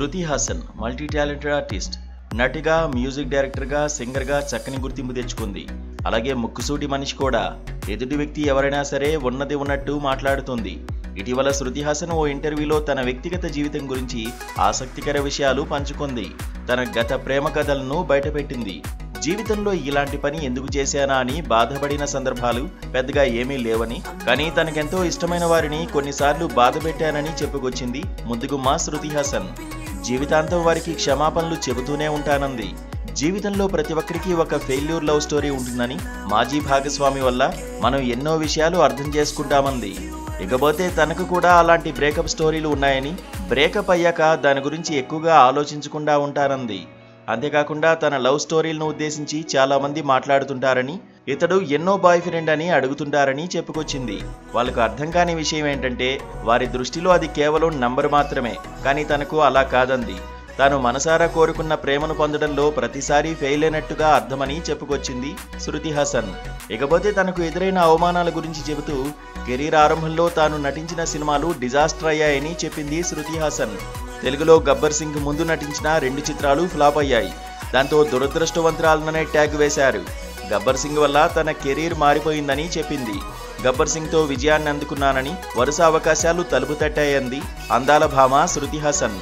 Shruti Haasan multi talented artist. నటిగా, music డైరెక్టర్గా, సింగర్గా చక్కని గుర్తింపు తెచ్చుకుంది. అలాగే ముక్కుసూటి మనిషి కూడా. ఎదుటి వ్యక్తి ఎవరైనా సరే ఉన్నది ఉన్నట్టు మాట్లాడుతుంది. ఇటీవల శృతి హాసన్ ఓ ఇంటర్వ్యూలో తన వ్యక్తిగత జీవితం గురించి ఆసక్తికర విషయాలు పంచుకుంది. తన గత ప్రేమ కథలను బయటపెట్టింది. జీవితంలో ఇలాంటి పని ఎందుకు చేశానా అని బాధపడిన సందర్భాలు పెద్దగా ఏమీ లేవని, కానీ తనకెంతో ఇష్టమైన వారిని కొన్నిసార్లు బాధ పెట్టానని చెప్పుకొచ్చింది ముద్దుగుమ్మ శృతి హాసన్. జీవితాంతం వారికి క్షమాపణలు చెబుతూనే ఉంటానంది. జీవితంలో ప్రతి ఒక్కరికి ఒక ఫెయిల్యూర్ లవ్ స్టోరీ ఉంటుందని, మాజీ భాగస్వామి వల్ల మనం ఎన్నో విషయాలు అర్థం చేసుకుంటామంది. ఇకపోతే తనకు కూడా అలాంటి బ్రేకప్ స్టోరీలు ఉన్నాయని, బ్రేకప్ అయ్యాక దాని గురించి ఎక్కువగా ఆలోచించకుండా ఉంటానంది. అంతేకాకుండా తన లవ్ స్టోరీలను ఉద్దేశించి చాలా మంది మాట్లాడుతుంటారని, ఇతడు ఎన్నో బాయ్ ఫ్రెండ్ అని అడుగుతుంటారని చెప్పుకొచ్చింది. వాళ్ళకు అర్థం కాని విషయం ఏంటంటే వారి దృష్టిలో అది కేవలం నంబర్ మాత్రమే, కానీ తనకు అలా కాదంది. తాను మనసారా కోరుకున్న ప్రేమను పొందడంలో ప్రతిసారి ఫెయిల్ అయినట్టుగా అర్థమని చెప్పుకొచ్చింది శృతి హాసన్. ఇకపోతే తనకు ఎదురైన అవమానాల గురించి చెబుతూ కెరీర్ ఆరంభంలో తాను నటించిన సినిమాలు డిజాస్టర్ అయ్యాయని చెప్పింది శృతి హాసన్. తెలుగులో గబ్బర్ సింగ్ ముందు నటించిన 2 చిత్రాలు ఫ్లాప్ అయ్యాయి. దాంతో దురదృష్టవంతురాలననే ట్యాగ్ వేశారు. గబ్బర్ సింగ్ వల్ల తన కెరీర్ మారిపోయిందని చెప్పింది. గబ్బర్ సింగ్తో విజయాన్ని అందుకున్నానని, వరుస అవకాశాలు తలుపు తట్టాయంది అందాల భామ శృతి హాసన్.